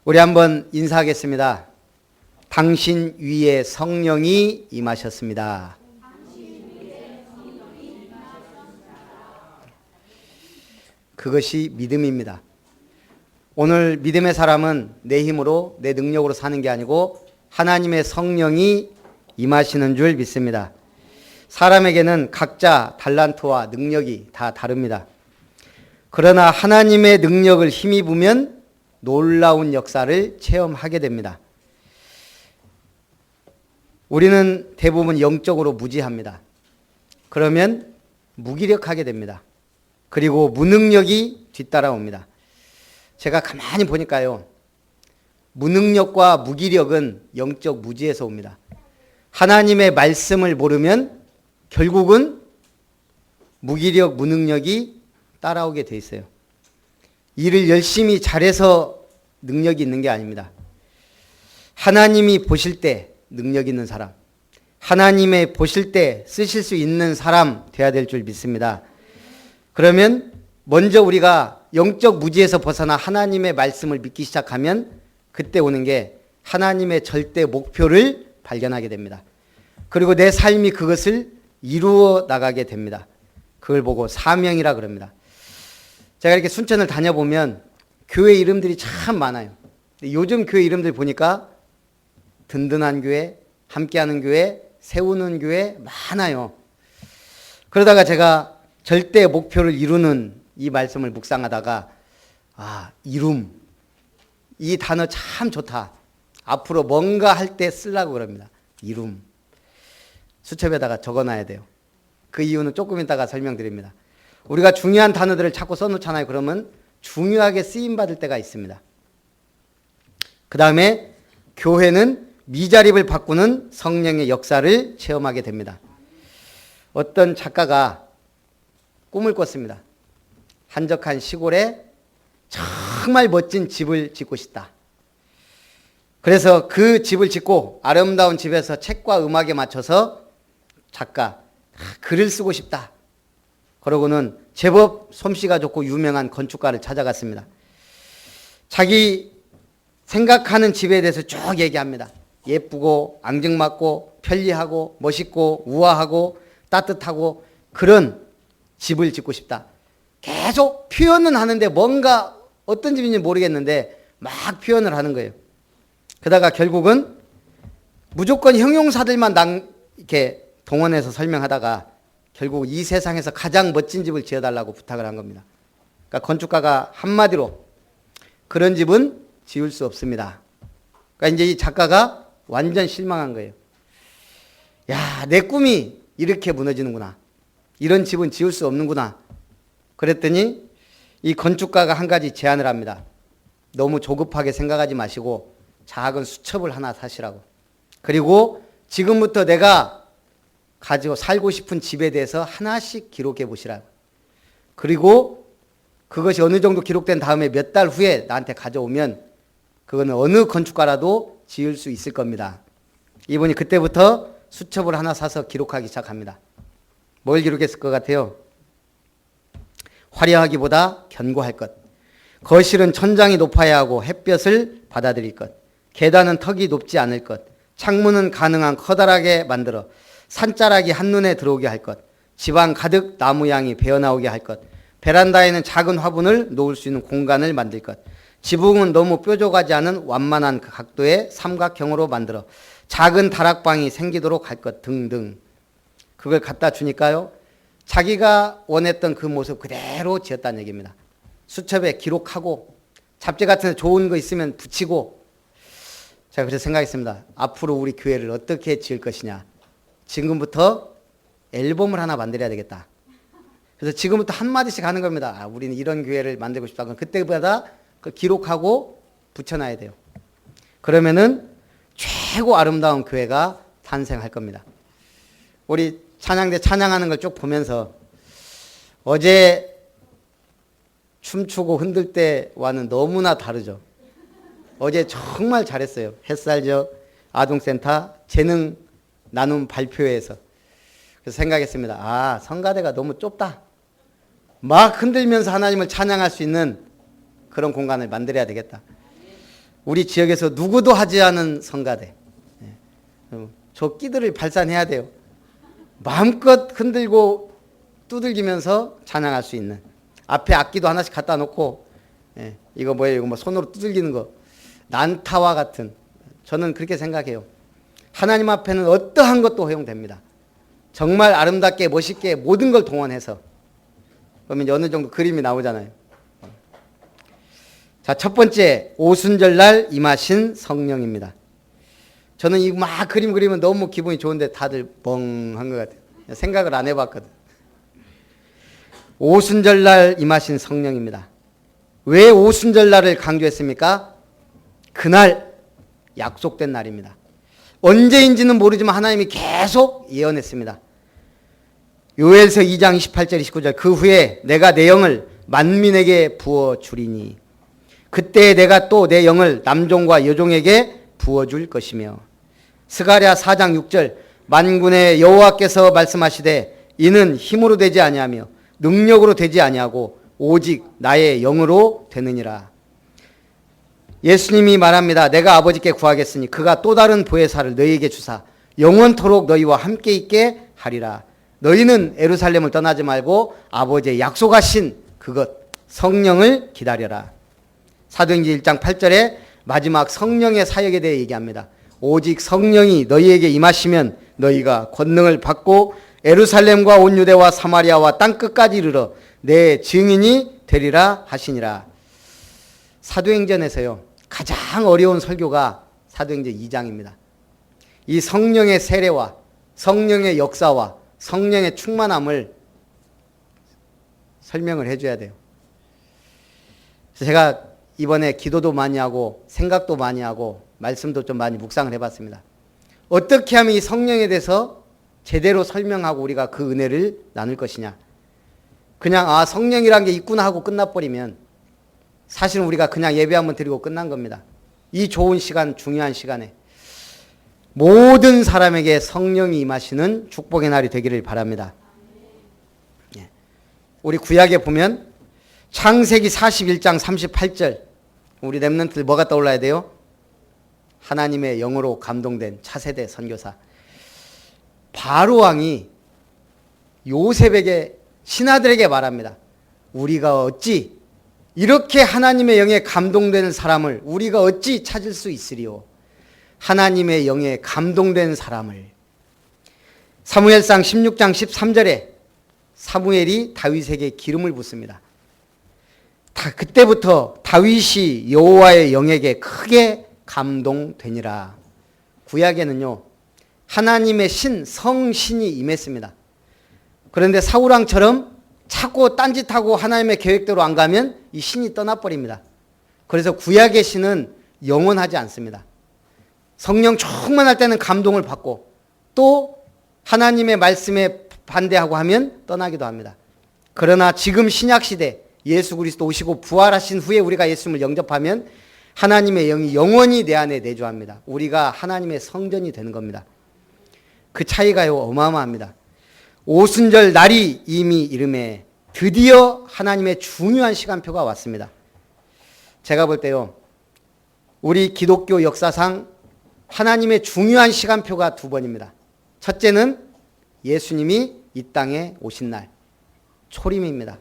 우리 한번 인사하겠습니다. 당신 위에 성령이 임하셨습니다. 그것이 믿음입니다. 오늘 믿음의 사람은 내 힘으로 내 능력으로 사는 게 아니고 하나님의 성령이 임하시는 줄 믿습니다. 사람에게는 각자 달란트와 능력이 다 다릅니다. 그러나 하나님의 능력을 힘입으면 놀라운 역사를 체험하게 됩니다. 우리는 대부분 영적으로 무지합니다. 그러면 무기력하게 됩니다. 그리고 무능력이 뒤따라옵니다. 제가 가만히 보니까요, 무능력과 무기력은 영적 무지에서 옵니다. 하나님의 말씀을 모르면 결국은 무기력, 무능력이 따라오게 돼 있어요. 일을 열심히 잘해서 능력이 있는 게 아닙니다. 하나님이 보실 때 능력 있는 사람, 하나님의 보실 때 쓰실 수 있는 사람 돼야 될 줄 믿습니다. 그러면 먼저 우리가 영적 무지에서 벗어나 하나님의 말씀을 믿기 시작하면 그때 오는 게 하나님의 절대 목표를 발견하게 됩니다. 그리고 내 삶이 그것을 이루어 나가게 됩니다. 그걸 보고 사명이라 그럽니다. 제가 이렇게 순천을 다녀보면 교회 이름들이 참 많아요. 요즘 교회 이름들 보니까 든든한 교회, 함께하는 교회, 세우는 교회 많아요. 그러다가 제가 절대 목표를 이루는 이 말씀을 묵상하다가 이룸, 이 단어 참 좋다. 앞으로 뭔가 할 때 쓰려고 그럽니다. 이룸. 수첩에다가 적어놔야 돼요. 그 이유는 조금 이따가 설명드립니다. 우리가 중요한 단어들을 자꾸 써놓잖아요. 그러면 중요하게 쓰임받을 때가 있습니다. 그 다음에 교회는 미자립을 바꾸는 성령의 역사를 체험하게 됩니다. 어떤 작가가 꿈을 꿨습니다. 한적한 시골에 정말 멋진 집을 짓고 싶다. 그래서 그 집을 짓고 아름다운 집에서 책과 음악에 맞춰서 작가, 글을 쓰고 싶다. 그러고는 제법 솜씨가 좋고 유명한 건축가를 찾아갔습니다. 자기 생각하는 집에 대해서 쭉 얘기합니다. 예쁘고 앙증맞고 편리하고 멋있고 우아하고 따뜻하고 그런 집을 짓고 싶다. 계속 표현은 하는데 뭔가 어떤 집인지 모르겠는데 막 표현을 하는 거예요. 그러다가 결국은 무조건 형용사들만 이렇게 동원해서 설명하다가 결국 이 세상에서 가장 멋진 집을 지어달라고 부탁을 한 겁니다. 그러니까 건축가가 한마디로 그런 집은 지을 수 없습니다. 그러니까 이제 이 작가가 완전 실망한 거예요. 야, 내 꿈이 이렇게 무너지는구나. 이런 집은 지을 수 없는구나. 그랬더니 이 건축가가 한 가지 제안을 합니다. 너무 조급하게 생각하지 마시고 작은 수첩을 하나 사시라고. 그리고 지금부터 내가 가지고 살고 싶은 집에 대해서 하나씩 기록해 보시라고. 그리고 그것이 어느 정도 기록된 다음에 몇 달 후에 나한테 가져오면 그거는 어느 건축가라도 지을 수 있을 겁니다. 이분이 그때부터 수첩을 하나 사서 기록하기 시작합니다. 뭘 기록했을 것 같아요? 화려하기보다 견고할 것. 거실은 천장이 높아야 하고 햇볕을 받아들일 것. 계단은 턱이 높지 않을 것. 창문은 가능한 커다랗게 만들어 산자락이 한눈에 들어오게 할 것. 집안 가득 나무향이 배어나오게 할 것. 베란다에는 작은 화분을 놓을 수 있는 공간을 만들 것. 지붕은 너무 뾰족하지 않은 완만한 각도의 삼각형으로 만들어 작은 다락방이 생기도록 할 것 등등. 그걸 갖다 주니까요, 자기가 원했던 그 모습 그대로 지었다는 얘기입니다. 수첩에 기록하고 잡지 같은 데 좋은 거 있으면 붙이고. 제가 그래서 생각했습니다. 앞으로 우리 교회를 어떻게 지을 것이냐. 지금부터 앨범을 하나 만들어야 되겠다. 그래서 지금부터 한마디씩 하는 겁니다. 우리는 이런 교회를 만들고 싶다. 그럼 그때마다 그 기록하고 붙여놔야 돼요. 그러면은 최고 아름다운 교회가 탄생할 겁니다. 우리 찬양대 찬양하는 걸 쭉 보면서 어제 춤추고 흔들 때와는 너무나 다르죠. 어제 정말 잘했어요. 햇살적 아동센터 재능 나눔 발표회에서. 그래서 생각했습니다. 성가대가 너무 좁다. 막 흔들면서 하나님을 찬양할 수 있는 그런 공간을 만들어야 되겠다. 우리 지역에서 누구도 하지 않은 성가대. 저 끼들을 발산해야 돼요. 마음껏 흔들고 두들기면서 찬양할 수 있는. 앞에 악기도 하나씩 갖다 놓고, 이거 뭐예요? 이거 뭐 손으로 두들기는 거. 난타와 같은. 저는 그렇게 생각해요. 하나님 앞에는 어떠한 것도 허용됩니다. 정말 아름답게 멋있게 모든 걸 동원해서. 그러면 어느 정도 그림이 나오잖아요. 자, 첫 번째, 오순절날 임하신 성령입니다. 저는 이 막 그림 그리면 너무 기분이 좋은데 다들 멍한 것 같아요. 생각을 안 해봤거든. 오순절날 임하신 성령입니다. 왜 오순절날을 강조했습니까? 그날 약속된 날입니다. 언제인지는 모르지만 하나님이 계속 예언했습니다. 요엘서 2장 28절 29절 그 후에 내가 내 영을 만민에게 부어주리니 그때 내가 또 내 영을 남종과 여종에게 부어줄 것이며 스가랴 4장 6절 만군의 여호와께서 말씀하시되 이는 힘으로 되지 아니하며 능력으로 되지 아니하고 오직 나의 영으로 되느니라. 예수님이 말합니다. 내가 아버지께 구하겠으니 그가 또 다른 보혜사를 너희에게 주사 영원토록 너희와 함께 있게 하리라. 너희는 예루살렘을 떠나지 말고 아버지의 약속하신 그것 성령을 기다려라. 사도행전 1장 8절에 마지막 성령의 사역에 대해 얘기합니다. 오직 성령이 너희에게 임하시면 너희가 권능을 받고 예루살렘과 온 유대와 사마리아와 땅끝까지 이르러 내 증인이 되리라 하시니라. 사도행전에서요 가장 어려운 설교가 사도행전 2장입니다. 이 성령의 세례와 성령의 역사와 성령의 충만함을 설명을 해줘야 돼요. 그래서 제가 이번에 기도도 많이 하고 생각도 많이 하고 말씀도 좀 많이 묵상을 해봤습니다. 어떻게 하면 이 성령에 대해서 제대로 설명하고 우리가 그 은혜를 나눌 것이냐. 그냥 성령이란 게 있구나 하고 끝나버리면 사실은 우리가 그냥 예배 한번 드리고 끝난 겁니다. 이 좋은 시간, 중요한 시간에 모든 사람에게 성령이 임하시는 축복의 날이 되기를 바랍니다. 우리 구약에 보면 창세기 41장 38절 우리 렘넌트들 뭐가 떠올라야 돼요? 하나님의 영으로 감동된 차세대 선교사 바로 왕이 요셉에게 신하들에게 말합니다. 우리가 어찌 이렇게 하나님의 영에 감동되는 사람을 우리가 어찌 찾을 수 있으리요? 하나님의 영에 감동된 사람을. 사무엘상 16장 13절에 사무엘이 다윗에게 기름을 붓습니다. 그때부터 다윗이 여호와의 영에게 크게 감동되니라. 구약에는요 하나님의 신, 성신이 임했습니다. 그런데 사울왕처럼 자꾸 딴짓하고 하나님의 계획대로 안 가면 이 신이 떠나버립니다. 그래서 구약의 신은 영원하지 않습니다. 성령 충만할 때는 감동을 받고 또 하나님의 말씀에 반대하고 하면 떠나기도 합니다. 그러나 지금 신약시대 예수 그리스도 오시고 부활하신 후에 우리가 예수님을 영접하면 하나님의 영이 영원히 내 안에 내주합니다. 우리가 하나님의 성전이 되는 겁니다. 그 차이가요 어마어마합니다. 오순절 날이 이미 이름에 드디어 하나님의 중요한 시간표가 왔습니다. 제가 볼 때요 우리 기독교 역사상 하나님의 중요한 시간표가 두 번입니다. 첫째는 예수님이 이 땅에 오신 날 초림입니다.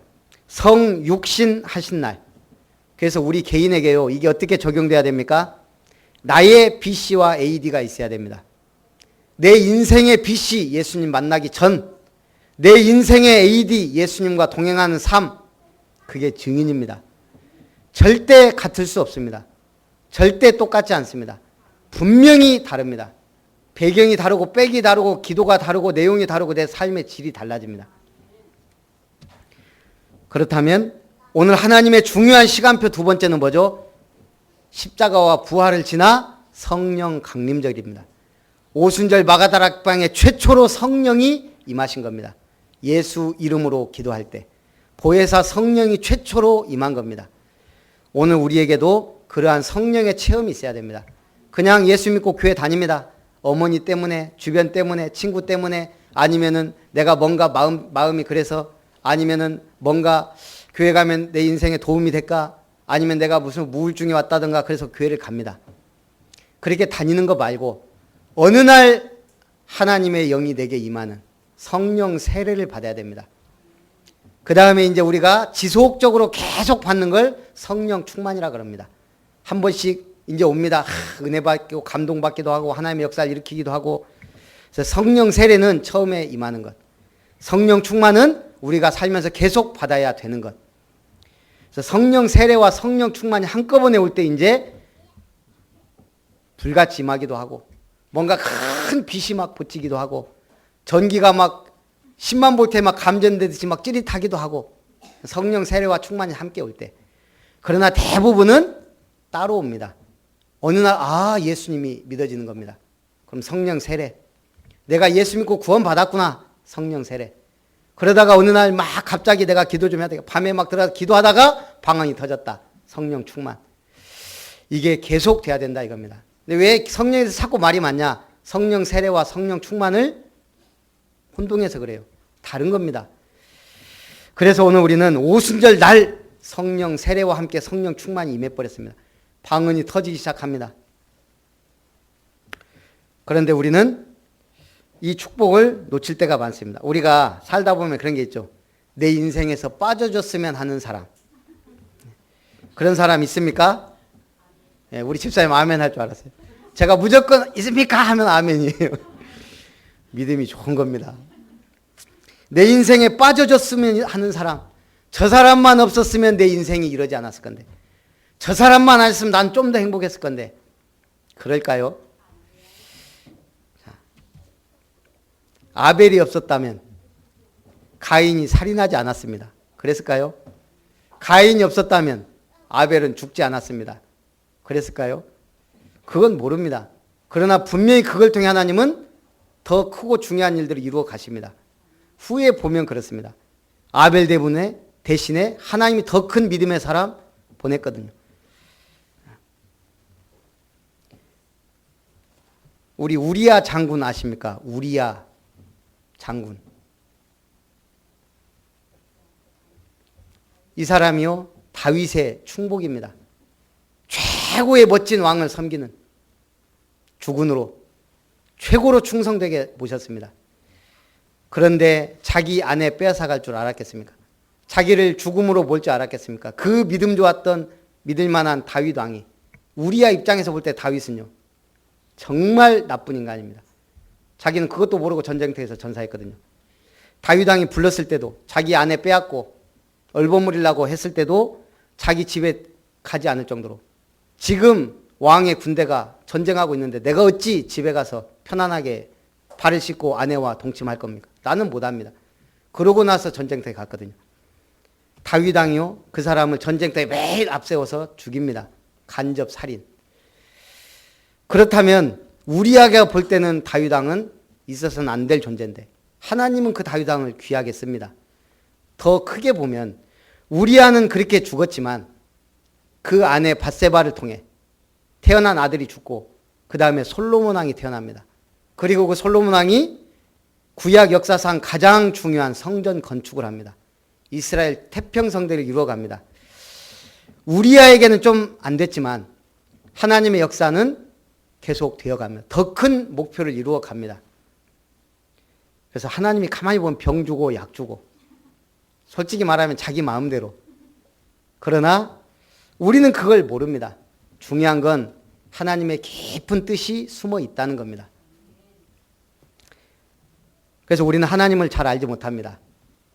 성육신 하신 날. 그래서 우리 개인에게요 이게 어떻게 적용돼야 됩니까? 나의 BC와 AD가 있어야 됩니다. 내 인생의 BC 예수님 만나기 전, 내 인생의 AD 예수님과 동행하는 삶, 그게 증인입니다. 절대 같을 수 없습니다. 절대 똑같지 않습니다. 분명히 다릅니다. 배경이 다르고 백이 다르고 기도가 다르고 내용이 다르고 내 삶의 질이 달라집니다. 그렇다면 오늘 하나님의 중요한 시간표 두 번째는 뭐죠? 십자가와 부활을 지나 성령 강림절입니다. 오순절 마가다락방에 최초로 성령이 임하신 겁니다. 예수 이름으로 기도할 때 보혜사 성령이 최초로 임한 겁니다. 오늘 우리에게도 그러한 성령의 체험이 있어야 됩니다. 그냥 예수 믿고 교회 다닙니다. 어머니 때문에, 주변 때문에, 친구 때문에, 아니면은 내가 뭔가 마음이 그래서, 아니면은 뭔가 교회 가면 내 인생에 도움이 될까, 아니면 내가 무슨 우울증이 왔다든가 그래서 교회를 갑니다. 그렇게 다니는 거 말고 어느 날 하나님의 영이 내게 임하는 성령 세례를 받아야 됩니다. 그 다음에 이제 우리가 지속적으로 계속 받는 걸 성령 충만이라 그럽니다. 한 번씩 이제 옵니다. 은혜 받고 감동 받기도 하고 하나님의 역사를 일으키기도 하고. 그래서 성령 세례는 처음에 임하는 것. 성령 충만은 우리가 살면서 계속 받아야 되는 것. 그래서 성령 세례와 성령 충만이 한꺼번에 올 때 이제 불같이 임하기도 하고 뭔가 큰 빛이 막 비치기도 하고 전기가 막 10만 볼트에 막 감전되듯이 막 찌릿하기도 하고 성령 세례와 충만이 함께 올 때. 그러나 대부분은 따로 옵니다. 어느 날 예수님이 믿어지는 겁니다. 그럼 성령 세례. 내가 예수 믿고 구원 받았구나. 성령 세례. 그러다가 어느 날 막 갑자기 내가 기도 좀 해야 되겠다. 밤에 막 들어가서 기도하다가 방언이 터졌다. 성령 충만. 이게 계속 돼야 된다 이겁니다. 근데 왜 성령에서 자꾸 말이 많냐? 성령 세례와 성령 충만을 혼동해서 그래요. 다른 겁니다. 그래서 오늘 우리는 오순절 날 성령 세례와 함께 성령 충만이 임해버렸습니다. 방언이 터지기 시작합니다. 그런데 우리는 이 축복을 놓칠 때가 많습니다. 우리가 살다 보면 그런 게 있죠. 내 인생에서 빠져줬으면 하는 사람. 그런 사람 있습니까? 네, 우리 집사님 아멘 할 줄 알았어요. 제가 무조건 있습니까? 하면 아멘이에요. 믿음이 좋은 겁니다. 내 인생에 빠져줬으면 하는 사람. 저 사람만 없었으면 내 인생이 이러지 않았을 건데. 저 사람만 안 했으면 난 좀 더 행복했을 건데. 그럴까요? 아벨이 없었다면 가인이 살인하지 않았습니다. 그랬을까요? 가인이 없었다면 아벨은 죽지 않았습니다. 그랬을까요? 그건 모릅니다. 그러나 분명히 그걸 통해 하나님은 더 크고 중요한 일들을 이루어 가십니다. 후에 보면 그렇습니다. 아벨 대신에 하나님이 더 큰 믿음의 사람 보냈거든요. 우리 우리야 장군 아십니까? 우리야 장군. 이 사람이요 다윗의 충복입니다. 최고의 멋진 왕을 섬기는 주군으로 최고로 충성되게 모셨습니다. 그런데 자기 아내 빼앗아갈 줄 알았겠습니까? 자기를 죽음으로 볼 줄 알았겠습니까? 그 믿음 좋았던 믿을만한 다윗 왕이 우리야 입장에서 볼 때 다윗은요 정말 나쁜 인간입니다. 자기는 그것도 모르고 전쟁터에서 전사했거든요. 다윗 왕이 불렀을 때도 자기 아내 빼앗고 얼버무리려고 했을 때도 자기 집에 가지 않을 정도로 지금 왕의 군대가 전쟁하고 있는데 내가 어찌 집에 가서 편안하게 발을 씻고 아내와 동침할 겁니까? 나는 못합니다. 그러고 나서 전쟁터에 갔거든요. 다윗 왕이요 그 사람을 전쟁터에 매일 앞세워서 죽입니다. 간접 살인. 그렇다면 우리아가 볼 때는 다윗 왕은 있어서는 안 될 존재인데 하나님은 그 다윗 왕을 귀하게 씁니다. 더 크게 보면 우리아는 그렇게 죽었지만 그 아내 밧세바를 통해 태어난 아들이 죽고 그 다음에 솔로몬 왕이 태어납니다. 그리고 그 솔로몬 왕이 구약 역사상 가장 중요한 성전 건축을 합니다. 이스라엘 태평성대를 이루어갑니다. 우리아에게는 좀 안 됐지만 하나님의 역사는 계속 되어가며 더 큰 목표를 이루어갑니다. 그래서 하나님이 가만히 보면 병 주고 약 주고 솔직히 말하면 자기 마음대로. 그러나 우리는 그걸 모릅니다. 중요한 건 하나님의 깊은 뜻이 숨어 있다는 겁니다. 그래서 우리는 하나님을 잘 알지 못합니다.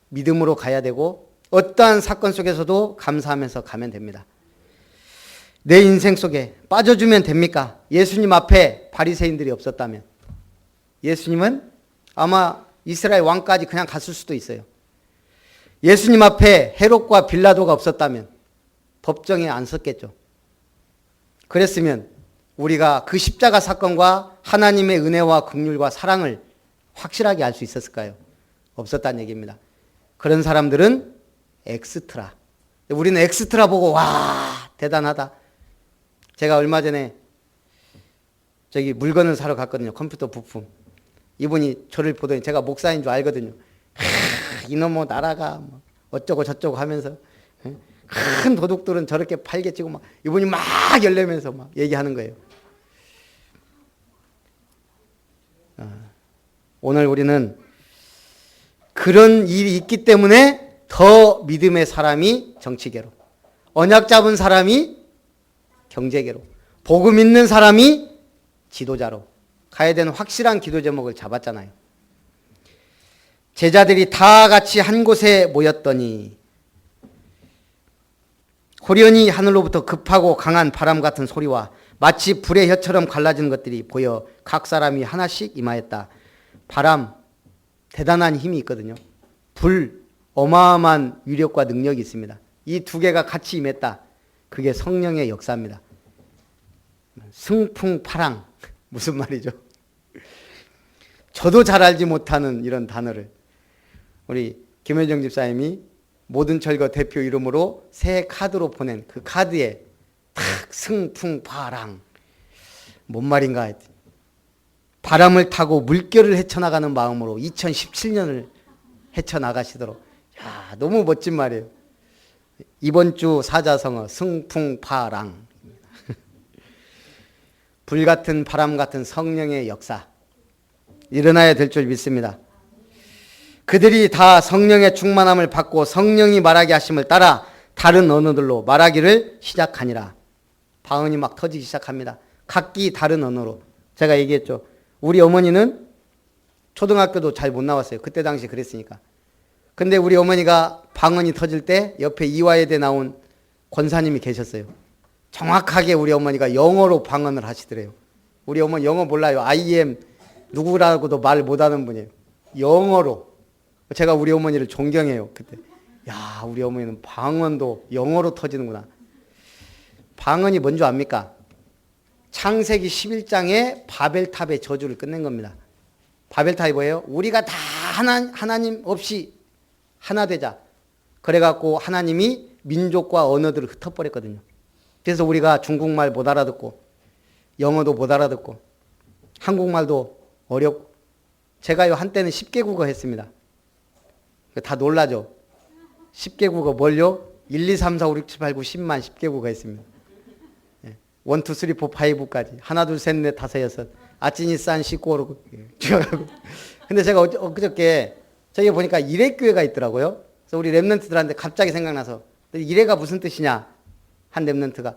믿음으로 가야 되고 어떠한 사건 속에서도 감사하면서 가면 됩니다. 내 인생 속에 빠져주면 됩니까? 예수님 앞에 바리새인들이 없었다면 예수님은 아마 이스라엘 왕까지 그냥 갔을 수도 있어요. 예수님 앞에 헤롯과 빌라도가 없었다면 법정에 안 섰겠죠. 그랬으면 우리가 그 십자가 사건과 하나님의 은혜와 긍휼과 사랑을 확실하게 알 수 있었을까요? 없었다는 얘기입니다. 그런 사람들은 엑스트라. 우리는 엑스트라 보고 와 대단하다. 제가 얼마 전에 저기 물건을 사러 갔거든요. 컴퓨터 부품. 이분이 저를 보더니 제가 목사인 줄 알거든요. 이놈 뭐 나라가 뭐 어쩌고 저쩌고 하면서 큰 도둑들은 저렇게 팔개치고 막 이분이 막 열내면서 막 얘기하는 거예요. 오늘 우리는 그런 일이 있기 때문에 더 믿음의 사람이 정치계로, 언약 잡은 사람이 경제계로, 복음 있는 사람이 지도자로 가야 되는 확실한 기도 제목을 잡았잖아요. 제자들이 다 같이 한 곳에 모였더니 호련히 하늘로부터 급하고 강한 바람 같은 소리와 마치 불의 혀처럼 갈라지는 것들이 보여 각 사람이 하나씩 임하였다. 바람, 대단한 힘이 있거든요. 불, 어마어마한 위력과 능력이 있습니다. 이 두 개가 같이 임했다. 그게 성령의 역사입니다. 승풍파랑, 무슨 말이죠? 저도 잘 알지 못하는 이런 단어를 우리 김현정 집사님이 모든 철거 대표 이름으로 새 카드로 보낸 그 카드에 탁 승풍파랑 뭔 말인가 했더니 바람을 타고 물결을 헤쳐나가는 마음으로 2017년을 헤쳐나가시도록. 야, 너무 멋진 말이에요. 이번 주 사자성어 승풍파랑. 불같은 바람 같은 성령의 역사 일어나야 될 줄 믿습니다. 그들이 다 성령의 충만함을 받고 성령이 말하게 하심을 따라 다른 언어들로 말하기를 시작하니라. 방언이 막 터지기 시작합니다. 각기 다른 언어로. 제가 얘기했죠. 우리 어머니는 초등학교도 잘 못 나왔어요. 그때 당시 그랬으니까. 근데 우리 어머니가 방언이 터질 때 옆에 이화여대 나온 권사님이 계셨어요. 정확하게 우리 어머니가 영어로 방언을 하시더래요. 우리 어머니 영어 몰라요. IM 누구라고도 말 못하는 분이에요. 영어로. 제가 우리 어머니를 존경해요. 그때. 야, 우리 어머니는 방언도 영어로 터지는구나. 방언이 뭔 줄 압니까? 창세기 11장에 바벨탑의 저주를 끝낸 겁니다. 바벨탑이 뭐예요? 우리가 다 하나님 없이 하나 되자. 그래갖고 하나님이 민족과 언어들을 흩어버렸거든요. 그래서 우리가 중국말 못 알아듣고 영어도 못 알아듣고 한국말도 어렵고 제가요 한때는 10개국어 했습니다. 다 놀라죠. 10개국어 뭘요? 1, 2, 3, 4, 5, 6, 7, 8, 9, 10만 10개국어 했습니다. 1, 2, 3, 4, 5까지 하나 둘 셋 넷 다섯 여섯 아찌니 싼 시꼬르 쭉. 근데 제가 엊그저께 저기 보니까 이레교회가 있더라고요. 그래서 우리 랩런트들한테 갑자기 생각나서 이레가 무슨 뜻이냐 한 랩런트가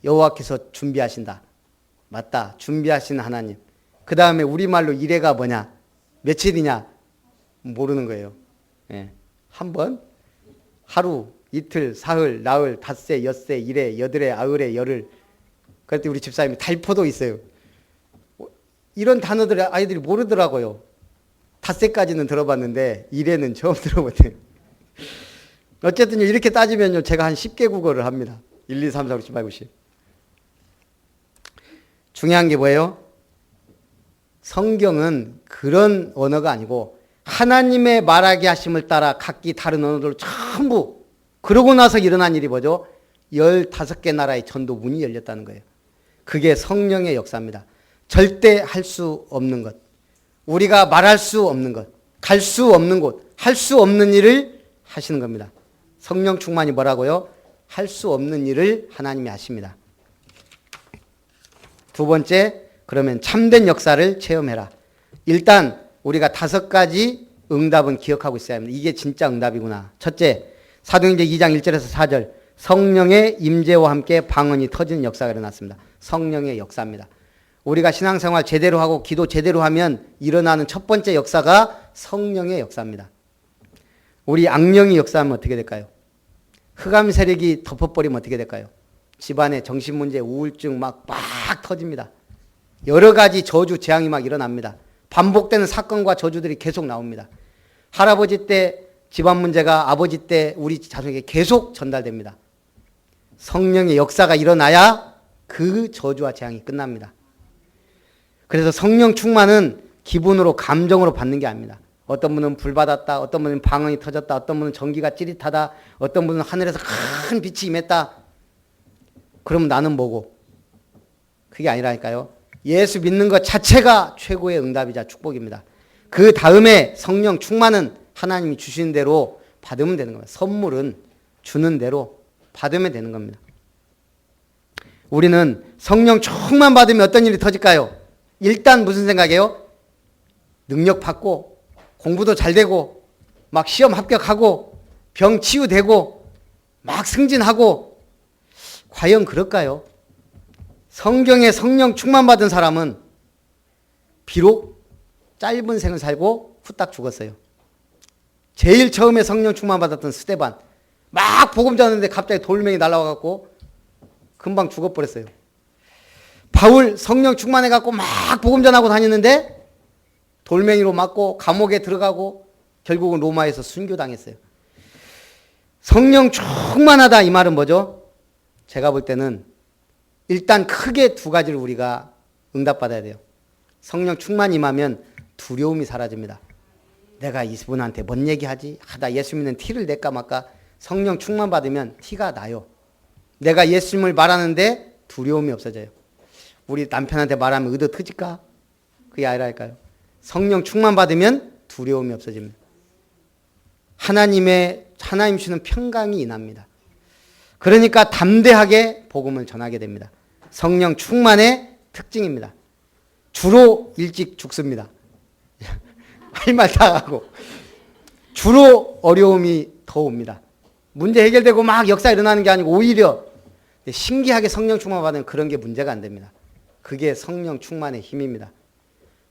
여호와께서 준비하신다. 맞다. 준비하신 하나님. 그 다음에 우리말로 이레가 뭐냐? 며칠이냐? 모르는 거예요. 예. 한 번, 하루, 이틀, 사흘, 나흘, 닷새, 엿새, 이래, 여드레, 아흘에, 열흘. 그때 우리 집사님이 달포도 있어요. 이런 단어들 아이들이 모르더라고요. 닷새까지는 들어봤는데 이래는 처음 들어보네요. 어쨌든 이렇게 따지면요. 제가 한 10개국어를 합니다. 1, 2, 3, 4, 5, 6, 7, 8, 9, 10. 중요한 게 뭐예요? 성경은 그런 언어가 아니고 하나님의 말하게 하심을 따라 각기 다른 언어들로 전부 그러고 나서 일어난 일이 뭐죠? 15개 나라의 전도 문이 열렸다는 거예요. 그게 성령의 역사입니다. 절대 할 수 없는 것. 우리가 말할 수 없는 것. 갈 수 없는 곳. 할 수 없는 일을 하시는 겁니다. 성령 충만이 뭐라고요? 할 수 없는 일을 하나님이 하십니다. 두 번째, 그러면 참된 역사를 체험해라. 일단 우리가 5가지 응답은 기억하고 있어야 합니다. 이게 진짜 응답이구나. 첫째, 사도행전 2장 1절에서 4절 성령의 임재와 함께 방언이 터지는 역사가 일어났습니다. 성령의 역사입니다. 우리가 신앙생활 제대로 하고 기도 제대로 하면 일어나는 첫 번째 역사가 성령의 역사입니다. 우리 악령이 역사하면 어떻게 될까요? 흑암 세력이 덮어버리면 어떻게 될까요? 집안에 정신문제, 우울증 막 터집니다. 여러 가지 저주, 재앙이 막 일어납니다. 반복되는 사건과 저주들이 계속 나옵니다. 할아버지 때 집안 문제가 아버지 때 우리 자손에게 계속 전달됩니다. 성령의 역사가 일어나야 그 저주와 재앙이 끝납니다. 그래서 성령 충만은 기분으로 감정으로 받는 게 아닙니다. 어떤 분은 불 받았다, 어떤 분은 방언이 터졌다, 어떤 분은 전기가 찌릿하다, 어떤 분은 하늘에서 큰 빛이 임했다. 그러면 나는 뭐고? 그게 아니라니까요. 예수 믿는 것 자체가 최고의 응답이자 축복입니다. 그 다음에 성령 충만은 하나님이 주신 대로 받으면 되는 겁니다. 선물은 주는 대로 받으면 되는 겁니다. 우리는 성령 충만 받으면 어떤 일이 터질까요? 일단 무슨 생각이에요? 능력 받고 공부도 잘 되고 막 시험 합격하고 병 치유되고 막 승진하고 과연 그럴까요? 성경에 성령 충만 받은 사람은 비록 짧은 생을 살고 후딱 죽었어요. 제일 처음에 성령 충만 받았던 스데반 막 복음 전하는데 갑자기 돌멩이 날아와갖고 금방 죽어버렸어요. 바울 성령 충만해갖고 막 복음 전하고 다녔는데 돌멩이로 맞고 감옥에 들어가고 결국은 로마에서 순교당했어요. 성령 충만하다 이 말은 뭐죠? 제가 볼 때는 일단 크게 두 가지를 우리가 응답받아야 돼요. 성령 충만 임하면 두려움이 사라집니다. 내가 이분한테 뭔 얘기하지? 나 예수 믿는 티를 낼까 말까? 성령 충만 받으면 티가 나요. 내가 예수님을 말하는데 두려움이 없어져요. 우리 남편한테 말하면 의도 터질까? 그게 아니랄까요? 성령 충만 받으면 두려움이 없어집니다. 하나님 주는 평강이 임합니다. 그러니까 담대하게 복음을 전하게 됩니다. 성령 충만의 특징입니다. 주로 일찍 죽습니다. 할 말 다 하고. 주로 어려움이 더 옵니다. 문제 해결되고 막 역사 일어나는 게 아니고 오히려 신기하게 성령 충만 받으면 그런 게 문제가 안 됩니다. 그게 성령 충만의 힘입니다.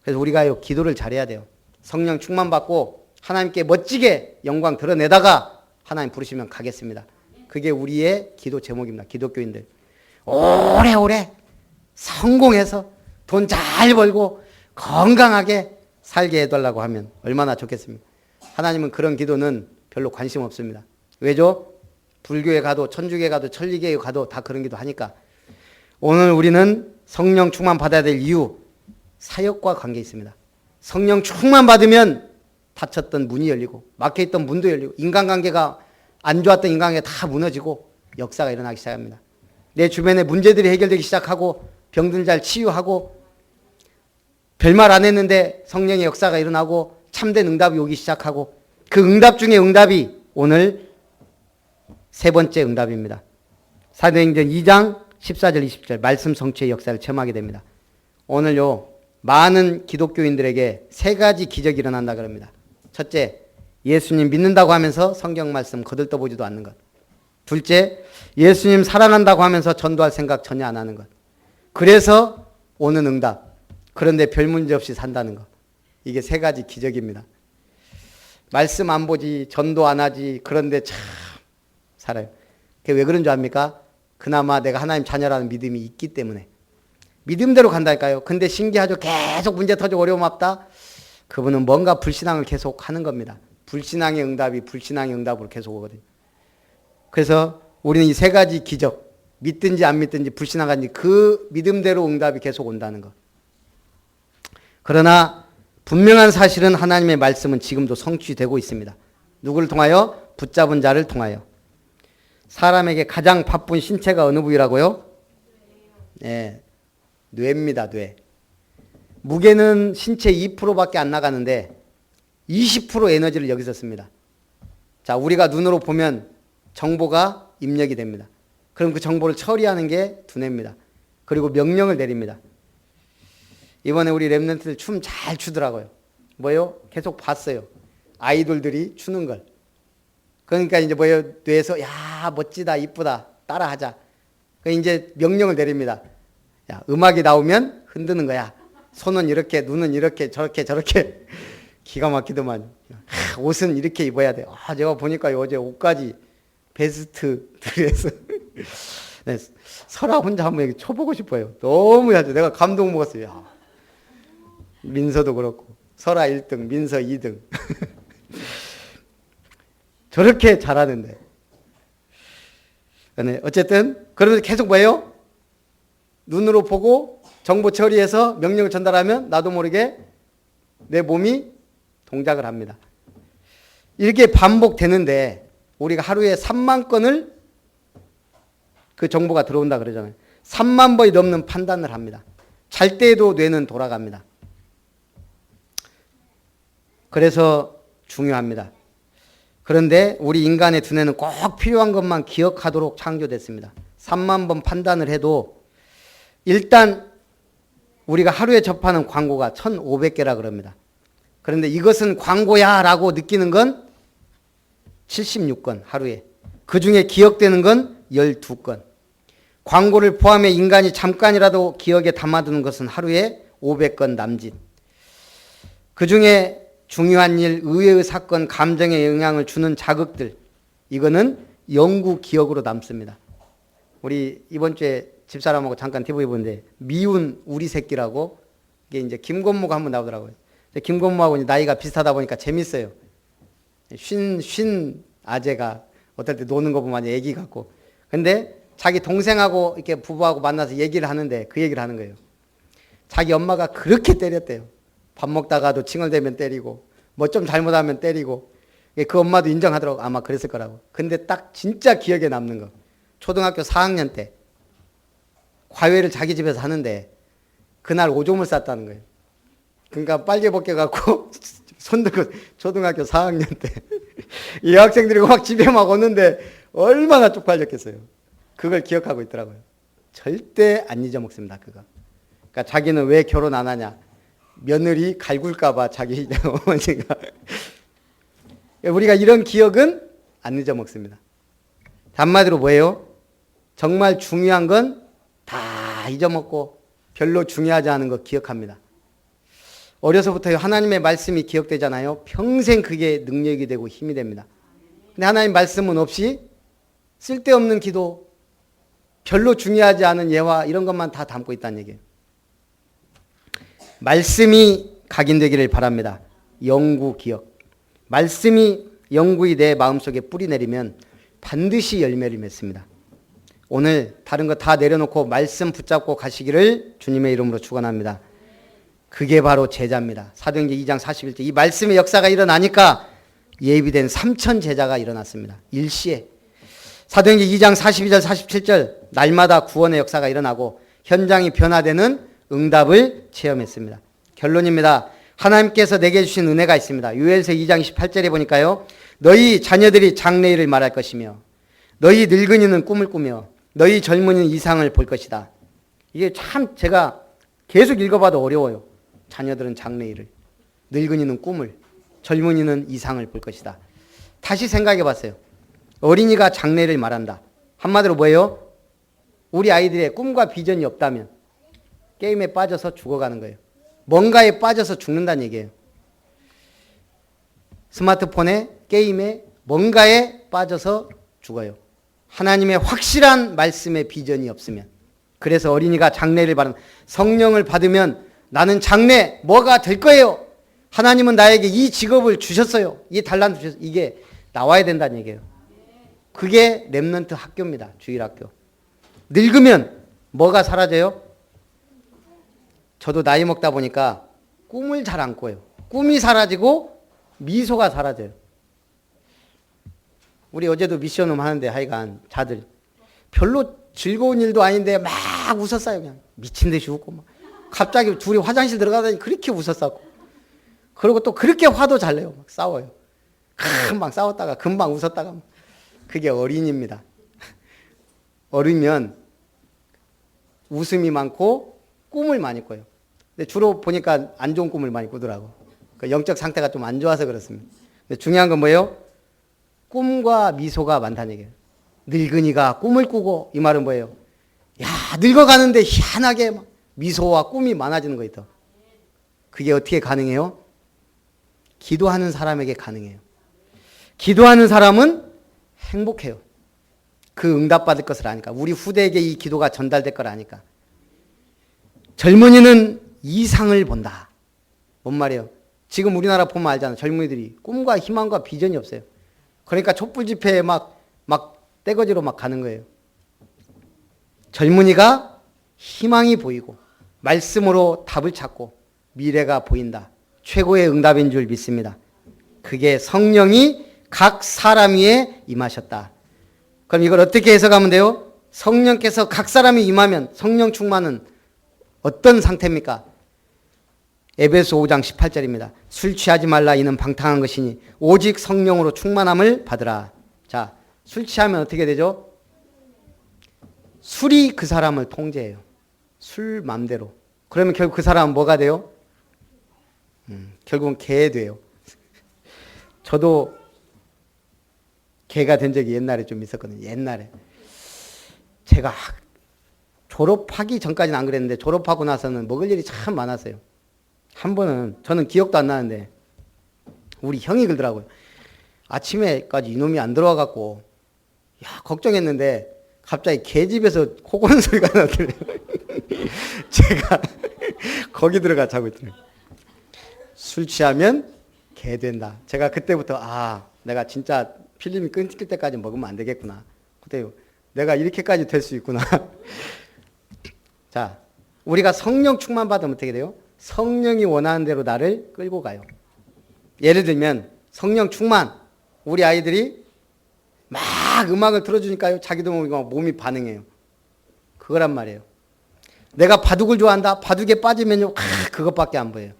그래서 우리가 기도를 잘해야 돼요. 성령 충만 받고 하나님께 멋지게 영광 드러내다가 하나님 부르시면 가겠습니다. 그게 우리의 기도 제목입니다. 기독교인들. 오래오래 성공해서 돈 잘 벌고 건강하게 살게 해달라고 하면 얼마나 좋겠습니까? 하나님은 그런 기도는 별로 관심 없습니다. 왜죠? 불교에 가도 천주교에 가도 천리교에 가도 다 그런 기도 하니까. 오늘 우리는 성령 충만 받아야 될 이유, 사역과 관계 있습니다. 성령 충만 받으면 닫혔던 문이 열리고 막혀있던 문도 열리고 인간관계가 안 좋았던 인간관계가 다 무너지고 역사가 일어나기 시작합니다. 내 주변에 문제들이 해결되기 시작하고 병들 잘 치유하고 별말 안 했는데 성령의 역사가 일어나고 참된 응답이 오기 시작하고 그 응답 중에 응답이 오늘 세 번째 응답입니다. 사도행전 2장 14절 20절 말씀 성취의 역사를 체험하게 됩니다. 오늘요 많은 기독교인들에게 세 가지 기적이 일어난다 그럽니다. 첫째, 예수님 믿는다고 하면서 성경 말씀 거들떠보지도 않는 것. 둘째, 예수님 사랑한다고 하면서 전도할 생각 전혀 안 하는 것. 그래서 오는 응답. 그런데 별 문제 없이 산다는 것. 이게 세 가지 기적입니다. 말씀 안 보지, 전도 안 하지, 그런데 참 살아요. 그게 왜 그런 줄 압니까? 그나마 내가 하나님 자녀라는 믿음이 있기 때문에. 믿음대로 간다니까요. 근데 신기하죠. 계속 문제 터지고 어려움 없다. 그분은 뭔가 불신앙을 계속 하는 겁니다. 불신앙의 응답이 불신앙의 응답으로 계속 오거든요. 그래서 우리는 이 세 가지 기적, 믿든지 안 믿든지 불신앙한지 그 믿음대로 응답이 계속 온다는 것. 그러나 분명한 사실은 하나님의 말씀은 지금도 성취되고 있습니다. 누구를 통하여? 붙잡은 자를 통하여. 사람에게 가장 바쁜 신체가 어느 부위라고요? 네, 뇌입니다. 뇌. 무게는 신체 2%밖에 안 나가는데 20% 에너지를 여기서 씁니다. 자, 우리가 눈으로 보면 정보가 입력이 됩니다. 그럼 그 정보를 처리하는 게 두뇌입니다. 그리고 명령을 내립니다. 이번에 우리 랩런트들 춤 잘 추더라고요. 뭐요? 계속 봤어요. 아이돌들이 추는 걸. 그러니까 이제 뭐요? 뇌에서 야 멋지다 이쁘다 따라하자. 그 이제 명령을 내립니다. 야 음악이 나오면 흔드는 거야. 손은 이렇게 눈은 이렇게 저렇게 기가 막히더만. 옷은 이렇게 입어야 돼. 제가 보니까 어제 옷까지 베스트 드레스. 네, 설아 혼자 한번 여기 쳐보고 싶어요. 너무 야죠. 내가 감동 먹었어요. 야. 민서도 그렇고 설아 1등, 민서 2등. 저렇게 잘하는데. 어쨌든 그러면서 계속 뭐예요? 눈으로 보고 정보 처리해서 명령을 전달하면 나도 모르게 내 몸이 동작을 합니다. 이렇게 반복되는데 우리가 하루에 3만 건을 그 정보가 들어온다 그러잖아요. 3만 번이 넘는 판단을 합니다. 잘 때에도 뇌는 돌아갑니다. 그래서 중요합니다. 그런데 우리 인간의 두뇌는 꼭 필요한 것만 기억하도록 창조됐습니다. 3만 번 판단을 해도 일단 우리가 하루에 접하는 광고가 1,500개라 그럽니다. 그런데 이것은 광고야 라고 느끼는 건 76건 하루에. 그 중에 기억되는 건 12건. 광고를 포함해 인간이 잠깐이라도 기억에 담아두는 것은 하루에 500건 남짓. 그 중에 중요한 일, 의외의 사건, 감정에 영향을 주는 자극들, 이거는 영구 기억으로 남습니다. 우리 이번 주에 집사람하고 잠깐 TV 보는데 미운 우리 새끼라고, 이게 이제 김건모가 한번 나오더라고요. 김건모하고 나이가 비슷하다 보니까 재밌어요. 쉰 아재가 어떨 때 노는 거 보면 애기 같고. 근데 자기 동생하고 이렇게 부부하고 만나서 얘기를 하는데 그 얘기를 하는 거예요. 자기 엄마가 그렇게 때렸대요. 밥 먹다가도 칭얼대면 때리고, 뭐 좀 잘못하면 때리고. 그 엄마도 인정하더라고. 아마 그랬을 거라고. 근데 딱 진짜 기억에 남는 거. 초등학교 4학년 때 과외를 자기 집에서 하는데 그날 오줌을 쌌다는 거예요. 그러니까 빨개 벗겨갖고 손들고 초등학교 4학년 때 이 학생들이 막 집에 막 오는데 얼마나 쪽팔렸겠어요. 그걸 기억하고 있더라고요. 절대 안 잊어먹습니다. 그거. 그러니까 자기는 왜 결혼 안 하냐. 며느리 갈굴까봐 자기 어머니가. 우리가 이런 기억은 안 잊어먹습니다. 한마디로 뭐예요? 정말 중요한 건 다 잊어먹고 별로 중요하지 않은 거 기억합니다. 어려서부터 하나님의 말씀이 기억되잖아요. 평생 그게 능력이 되고 힘이 됩니다. 근데 하나님 말씀은 없이 쓸데없는 기도, 별로 중요하지 않은 예화 이런 것만 다 담고 있다는 얘기예요. 말씀이 각인되기를 바랍니다. 영구 기억. 말씀이 영구히 내 마음속에 뿌리 내리면 반드시 열매를 맺습니다. 오늘 다른 거 다 내려놓고 말씀 붙잡고 가시기를 주님의 이름으로 축원합니다. 그게 바로 제자입니다. 사도행전 2장 41절. 이 말씀의 역사가 일어나니까 예비된 3천 제자가 일어났습니다. 일시에. 사도행전 2장 42절 47절. 날마다 구원의 역사가 일어나고 현장이 변화되는 응답을 체험했습니다. 결론입니다. 하나님께서 내게 주신 은혜가 있습니다. 요엘서 2장 28절에 보니까요. 너희 자녀들이 장래일을 말할 것이며 너희 늙은이는 꿈을 꾸며 너희 젊은이는 이상을 볼 것이다. 이게 참 제가 계속 읽어봐도 어려워요. 자녀들은 장래일을, 늙은이는 꿈을, 젊은이는 이상을 볼 것이다. 다시 생각해 봤어요. 어린이가 장래를 말한다. 한마디로 뭐예요? 우리 아이들의 꿈과 비전이 없다면 게임에 빠져서 죽어가는 거예요. 뭔가에 빠져서 죽는다는 얘기예요. 스마트폰에, 게임에, 뭔가에 빠져서 죽어요. 하나님의 확실한 말씀의 비전이 없으면. 그래서 어린이가 장래를 바라는, 성령을 받으면 나는 장래 뭐가 될 거예요. 하나님은 나에게 이 직업을 주셨어요. 이 달란트 주셨어요. 이게 나와야 된다는 얘기예요. 그게 렘넌트 학교입니다. 주일학교. 늙으면 뭐가 사라져요? 저도 나이 먹다 보니까 꿈을 잘 안 꿔요. 꿈이 사라지고 미소가 사라져요. 우리 어제도 미션홈 하는데 하여간 자들 별로 즐거운 일도 아닌데 막 웃었어요. 그냥 미친 듯이 웃고 막. 갑자기 둘이 화장실 들어가더니 그렇게 웃었었고, 그리고 또 그렇게 화도 잘 내요. 막 싸워요. 금방 싸웠다가 금방 웃었다가. 그게 어린이입니다. 어리면 웃음이 많고 꿈을 많이 꿔요. 근데 주로 보니까 안 좋은 꿈을 많이 꾸더라고. 그 영적 상태가 좀 안 좋아서 그렇습니다. 근데 중요한 건 뭐예요? 꿈과 미소가 많다는 얘기예요. 늙은이가 꿈을 꾸고, 이 말은 뭐예요? 야, 늙어가는데 희한하게 막 미소와 꿈이 많아지는 거 있다. 그게 어떻게 가능해요? 기도하는 사람에게 가능해요. 기도하는 사람은 행복해요. 그 응답받을 것을 아니까. 우리 후대에게 이 기도가 전달될 걸 아니까. 젊은이는 이상을 본다. 뭔 말이에요? 지금 우리나라 보면 알잖아. 젊은이들이 꿈과 희망과 비전이 없어요. 그러니까 촛불 집회에 막 떼거지로 막 가는 거예요. 젊은이가 희망이 보이고 말씀으로 답을 찾고 미래가 보인다. 최고의 응답인 줄 믿습니다. 그게 성령이 각 사람 위에 임하셨다. 그럼 이걸 어떻게 해석하면 돼요? 성령께서 각 사람이 임하면 성령 충만은 어떤 상태입니까? 에베소 5장 18절입니다. 술 취하지 말라 이는 방탕한 것이니 오직 성령으로 충만함을 받으라. 자, 술 취하면 어떻게 되죠? 술이 그 사람을 통제해요. 술 맘대로. 그러면 결국 그 사람은 뭐가 돼요? 결국은 개 돼요. 저도 개가 된 적이 옛날에 좀 있었거든요. 옛날에. 제가 졸업하기 전까지는 안 그랬는데 졸업하고 나서는 먹을 일이 참 많았어요. 한 번은 저는 기억도 안 나는데 우리 형이 그러더라고요. 아침에까지 이놈이 안 들어와 갖고 야 걱정했는데 갑자기 개집에서 코 고는 소리가 나더래요. 제가 거기 들어가 자고 있더라고요. 술 취하면 개 된다. 제가 그때부터 내가 진짜 필름이 끊길 때까지 먹으면 안 되겠구나. 그때 내가 이렇게까지 될 수 있구나. 자, 우리가 성령 충만 받으면 어떻게 돼요? 성령이 원하는 대로 나를 끌고 가요. 예를 들면 성령 충만, 우리 아이들이 막 음악을 틀어주니까요 자기도 모르게 몸이 반응해요. 그거란 말이에요. 내가 바둑을 좋아한다. 바둑에 빠지면요 그것밖에 안 보여요.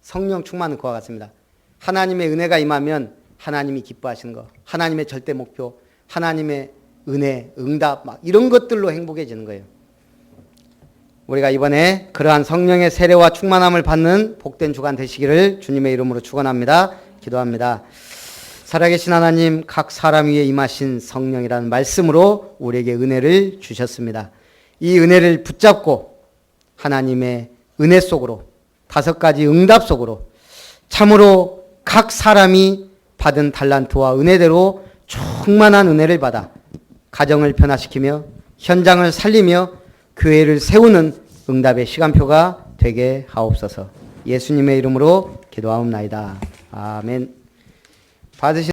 성령 충만은 그와 같습니다. 하나님의 은혜가 임하면 하나님이 기뻐하시는 거, 하나님의 절대 목표, 하나님의 은혜, 응답 막 이런 것들로 행복해지는 거예요. 우리가 이번에 그러한 성령의 세례와 충만함을 받는 복된 주간 되시기를 주님의 이름으로 축원합니다. 기도합니다. 살아계신 하나님, 각 사람 위에 임하신 성령이라는 말씀으로 우리에게 은혜를 주셨습니다. 이 은혜를 붙잡고 하나님의 은혜 속으로 5가지 응답 속으로 참으로 각 사람이 받은 달란트와 은혜대로 충만한 은혜를 받아 가정을 변화시키며 현장을 살리며 교회를 세우는 응답의 시간표가 되게 하옵소서. 예수님의 이름으로 기도하옵나이다. 아멘. 받으신